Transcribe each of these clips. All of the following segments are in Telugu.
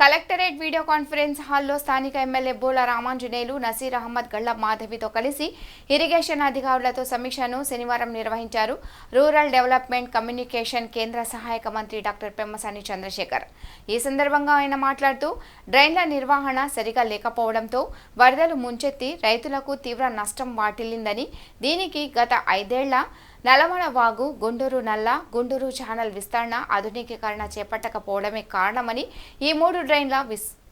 కలెక్టరేట్ వీడియో కాన్ఫరెన్స్ హాల్లో స్థానిక ఎమ్మెల్యే బోల రామాంజనేయులు, నసీర్ అహ్మద్, గళ్ల మాధవితో కలిసి ఇరిగేషన్ అధికారులతో సమీక్షను శనివారం నిర్వహించారు. రూరల్ డెవలప్మెంట్ కమ్యూనికేషన్ కేంద్ర సహాయక మంత్రి డాక్టర్ పెమ్మసాని చంద్రశేఖర్. ఈ సందర్భంగా ఆయన మాట్లాడుతూ డ్రైన్ల నిర్వహణ సరిగా లేకపోవడంతో వరదలు ముంచెత్తి రైతులకు తీవ్ర నష్టం వాటిల్లిందని, దీనికి గత 5 ఏళ్ల నల్లమల వాగు, గుంటూరు నల్ల, గుంటూరు ఛానల్ విస్తరణ, ఆధునికీకరణ చేపట్టకపోవడమే కారణమని, ఈ 3 డ్రైన్ల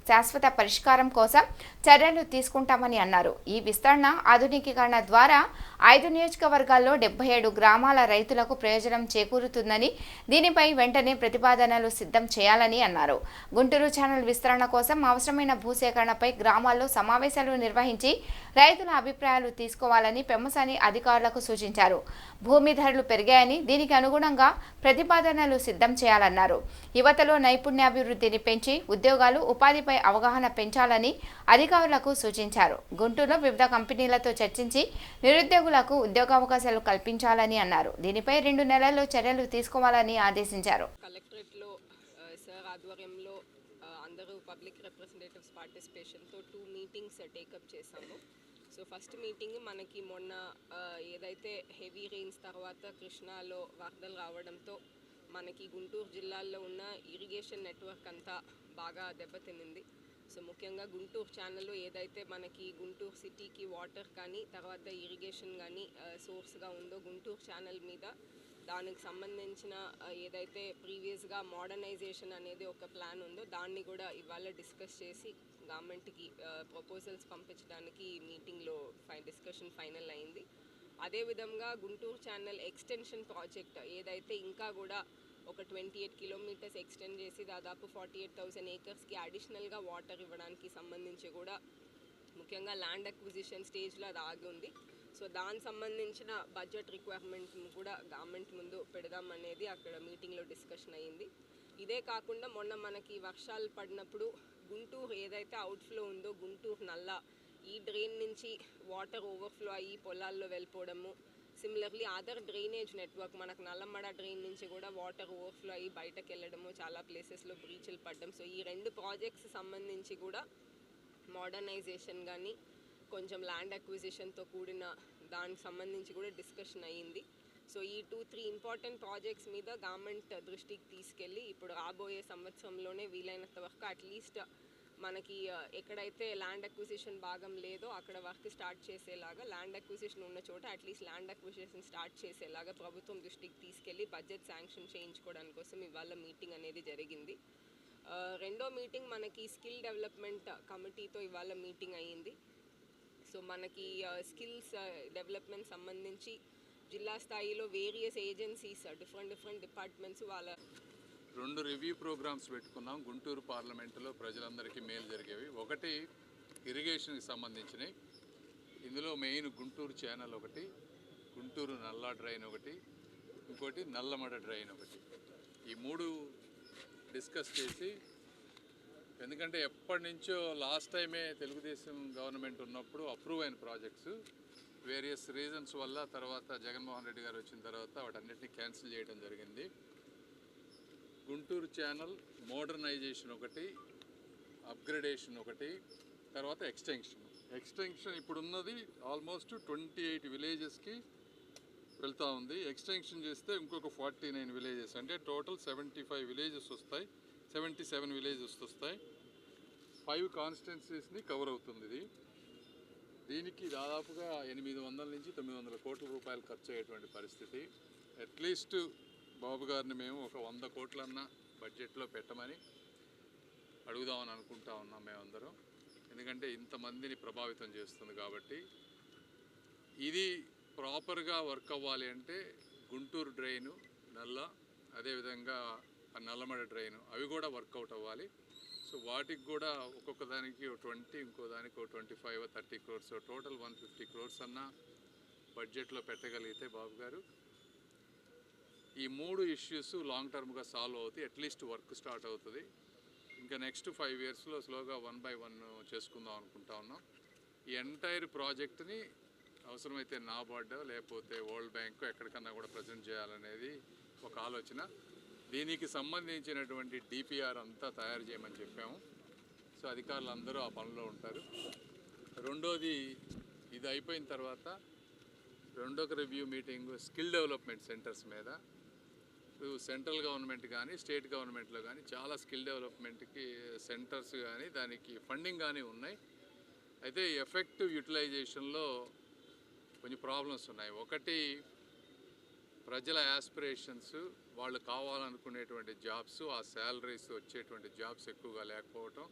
శాశ్వత పరిష్కారం కోసం చర్యలు తీసుకుంటామని అన్నారు. ఈ విస్తరణ, ఆధునికీకరణ ద్వారా 5 నియోజకవర్గాల్లో 77 గ్రామాల రైతులకు ప్రయోజనం చేకూరుతుందని, దీనిపై వెంటనే ప్రతిపాదనలు సిద్ధం చేయాలని అన్నారు. గుంటూరు ఛానల్ విస్తరణ కోసం అవసరమైన భూసేకరణపై గ్రామాల్లో సమావేశాలు నిర్వహించి రైతుల అభిప్రాయాలు తీసుకోవాలని పెమ్మసాని అధికారులకు సూచించారు. భూమి ధరలు పెరిగాయని, దీనికి అనుగుణంగా ప్రతిపాదనలు సిద్ధం చేయాలన్నారు. యువతలో నైపుణ్యాభివృద్ధిని పెంచి ఉద్యోగాలు, ఉపాధిపై అవగాహన పెంచాలని అధికారులకు సూచించారు. గుంటూరులో వివిధ కంపెనీలతో చర్చించి నిరుద్యోగులకు ఉద్యోగావకాశాలు కల్పించాలని అన్నారు. దీనిపై 2 నెలల్లో చర్యలు తీసుకోవాలని ఆదేశించారు. కలెక్టరేట్లో సార్ ఆధ్వర్యంలో అందరూ పబ్లిక్ రిప్రజెంటేటివ్స్ పార్టిసిపేషన్తో 2 మీటింగ్స్ టేకప్ చేశాము. సో ఫస్ట్ మీటింగ్ మనకి మొన్న ఏదైతే హెవీ రెయిన్స్ తర్వాత కృష్ణాలో వరదలు రావడంతో మనకి గుంటూరు జిల్లాల్లో ఉన్న ఇరిగేషన్ నెట్వర్క్ అంతా బాగా దెబ్బతినింది. సో ముఖ్యంగా గుంటూరు ఛానల్లో ఏదైతే మనకి గుంటూరు సిటీకి వాటర్ కానీ తర్వాత ఇరిగేషన్ కానీ సోర్స్గా ఉందో, గుంటూరు ఛానల్ మీద దానికి సంబంధించిన ఏదైతే ప్రీవియస్గా మోడర్నైజేషన్ అనేది ఒక ప్లాన్ ఉందో దాన్ని కూడా ఇవాళ డిస్కస్ చేసి గవర్నమెంట్కి ప్రపోజల్స్ పంపించడానికి ఈ మీటింగ్లో డిస్కషన్ ఫైనల్ అయింది. అదేవిధంగా గుంటూరు ఛానల్ ఎక్స్టెన్షన్ ప్రాజెక్ట్ ఏదైతే ఇంకా కూడా ఒక 28 కిలోమీటర్స్ ఎక్స్టెండ్ చేసి దాదాపు 48,000 ఏకర్స్కి అడిషనల్గా వాటర్ ఇవ్వడానికి సంబంధించి కూడా ముఖ్యంగా ల్యాండ్ అక్విజిషన్ స్టేజ్లో అది ఆగి ఉంది. సో దానికి సంబంధించిన బడ్జెట్ రిక్వైర్మెంట్ కూడా గవర్నమెంట్ ముందు పెడదామనేది అక్కడ మీటింగ్లో డిస్కషన్ అయ్యింది. ఇదే కాకుండా మొన్న మనకి వర్షాలు పడినప్పుడు గుంటూరు ఏదైతే అవుట్ఫ్లో ఉందో గుంటూరు నల్ల, ఈ డ్రైన్ నుంచి వాటర్ ఓవర్ఫ్లో అయ్యి పొలాల్లో వెళ్ళిపోవడము, సిమిలర్లీ అదర్ డ్రైనేజ్ నెట్వర్క్ మనకు నల్లమడ డ్రైన్ నుంచి కూడా వాటర్ ఓవర్ఫ్లో అయ్యి బయటకు వెళ్ళడము, చాలా ప్లేసెస్లో బ్రీచ్లు పడడం. సో ఈ 2 ప్రాజెక్ట్స్ సంబంధించి కూడా మోడర్నైజేషన్ కానీ కొంచెం ల్యాండ్ అక్విజిషన్తో కూడిన దానికి సంబంధించి కూడా డిస్కషన్ అయ్యింది. సో ఈ 2-3 ఇంపార్టెంట్ ప్రాజెక్ట్స్ మీద గవర్నమెంట్ దృష్టికి తీసుకెళ్ళి ఇప్పుడు రాబోయే సంవత్సరంలోనే వీలైనంత వరకు అట్లీస్ట్ మనకి ఎక్కడైతే ల్యాండ్ అక్విజిషన్ భాగం లేదో అక్కడ వర్క్ స్టార్ట్ చేసేలాగా, ల్యాండ్ అక్విజిషన్ ఉన్న చోట అట్లీస్ట్ ల్యాండ్ అక్విజిషన్ స్టార్ట్ చేసేలాగా ప్రభుత్వం దృష్టికి తీసుకెళ్ళి బడ్జెట్ శాంక్షన్ చేయించుకోవడానికి కోసం ఇవాళ మీటింగ్ అనేది జరిగింది. రెండో మీటింగ్ మనకి స్కిల్ డెవలప్మెంట్ కమిటీతో ఇవాళ మీటింగ్ అయ్యింది. సో మనకి స్కిల్స్ డెవలప్మెంట్ సంబంధించి జిల్లా స్థాయిలో వేరియస్ ఏజెన్సీస్, డిఫరెంట్ డిపార్ట్మెంట్స్ వాళ్ళ 2 రివ్యూ ప్రోగ్రామ్స్ పెట్టుకున్నాం. గుంటూరు పార్లమెంటులో ప్రజలందరికీ మేలు జరిగేవి. ఒకటి ఇరిగేషన్కి సంబంధించినవి. ఇందులో మెయిన్ గుంటూరు ఛానల్ ఒకటి, గుంటూరు నల్ల డ్రైన్ ఒకటి, ఇంకోటి నల్లమడ డ్రైన్ ఒకటి. ఈ 3 డిస్కస్ చేసి, ఎందుకంటే ఎప్పటి నుంచో లాస్ట్ టైమే తెలుగుదేశం గవర్నమెంట్ ఉన్నప్పుడు అప్రూవ్ అయిన ప్రాజెక్ట్స్ వేరియస్ రీజన్స్ వల్ల తర్వాత జగన్మోహన్ రెడ్డి గారు వచ్చిన తర్వాత వాటన్నిటిని క్యాన్సిల్ చేయడం జరిగింది. గుంటూరు ఛానల్ మోడర్నైజేషన్ ఒకటి, అప్గ్రేడేషన్ ఒకటి, తర్వాత ఎక్స్టెన్షన్ ఇప్పుడున్నది ఆల్మోస్ట్ 28 విలేజెస్కి వెళ్తూ ఉంది. ఎక్స్టెన్షన్ చేస్తే ఇంకొక 49 విలేజెస్, అంటే టోటల్ 75 విలేజెస్ వస్తాయి, 77 విలేజెస్ వస్తాయి. 5 కాన్స్టిట్యున్సీస్ని కవర్ అవుతుంది ఇది. దీనికి దాదాపుగా 800 నుంచి 900 కోట్ల రూపాయలు ఖర్చు అయ్యేటువంటి పరిస్థితి. అట్లీస్ట్ బాబు గారిని మేము ఒక 100 కోట్లన్నా బడ్జెట్లో పెట్టమని అడుగుదామని అనుకుంటా ఉన్నాం మేమందరం. ఎందుకంటే ఇంతమందిని ప్రభావితం చేస్తుంది కాబట్టి. ఇది ప్రాపర్గా వర్క్ అవ్వాలి అంటే గుంటూరు డ్రైను నల్ల, అదేవిధంగా నల్లమడ డ్రైను అవి కూడా వర్కౌట్ అవ్వాలి. సో వాటికి కూడా ఒక్కొక్క దానికి 20, ఇంకో దానికి 25-30 క్రోర్స్, టోటల్ 150 క్రోర్స్ అన్నా బడ్జెట్లో పెట్టగలిగితే బాబు గారు ఈ 3 ఇష్యూస్ లాంగ్ టర్మ్గా సాల్వ్ అవుతాయి. అట్లీస్ట్ వర్క్ స్టార్ట్ అవుతుంది. ఇంకా నెక్స్ట్ 5 ఇయర్స్లో స్లోగా 1 by 1 చేసుకుందాం అనుకుంటా ఉన్నాం. ఈ ఎంటైర్ ప్రాజెక్ట్ని అవసరమైతే నాబార్డ్ లేకపోతే వరల్డ్ బ్యాంక్ ఎక్కడికన్నా కూడా ప్రజెంట్ చేయాలనేది ఒక ఆలోచన. దీనికి సంబంధించినటువంటి డిపిఆర్ అంతా తయారు చేయమని చెప్పాము. సో అధికారులు అందరూ ఆ పనిలో ఉంటారు. రెండోది, ఇది అయిపోయిన తర్వాత రెండొక review meeting skill development centres మీద. ఇప్పుడు సెంట్రల్ గవర్నమెంట్ కానీ స్టేట్ గవర్నమెంట్లో కానీ చాలా స్కిల్ డెవలప్మెంట్కి సెంటర్స్ కానీ దానికి ఫండింగ్ కానీ ఉన్నాయి. అయితే ఎఫెక్టివ్ యూటిలైజేషన్లో కొన్ని ప్రాబ్లమ్స్ ఉన్నాయి. ఒకటి, ప్రజల యాస్పిరేషన్స్, వాళ్ళు కావాలనుకునేటువంటి జాబ్స్, ఆ శాలరీస్ వచ్చేటువంటి జాబ్స్ ఎక్కువగా లేకపోవటం.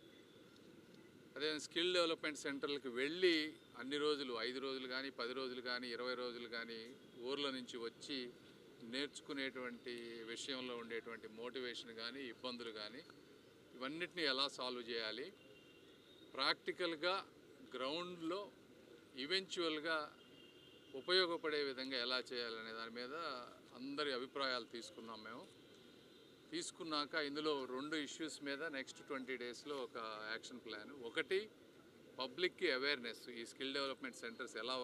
అదే స్కిల్ డెవలప్మెంట్ సెంటర్లకు వెళ్ళి అన్ని రోజులు 5 రోజులు కానీ 10 రోజులు కానీ 20 రోజులు కానీ ఊర్ల నుంచి వచ్చి నేర్చుకునేటువంటి విషయంలో ఉండేటువంటి మోటివేషన్ కానీ ఇబ్బందులు కానీ ఇవన్నిటిని ఎలా సాల్వ్ చేయాలి, ప్రాక్టికల్గా గ్రౌండ్లో ఈవెన్చువల్గా ఉపయోగపడే విధంగా ఎలా చేయాలనే దాని మీద అందరి అభిప్రాయాలు తీసుకున్నాం మేము. తీసుకున్నాక ఇందులో 2 ఇష్యూస్ మీద నెక్స్ట్ 20 డేస్లో ఒక యాక్షన్ ప్లాన్. ఒకటి, పబ్లిక్కి అవేర్నెస్, ఈ స్కిల్ డెవలప్మెంట్ సెంటర్స్ ఎలా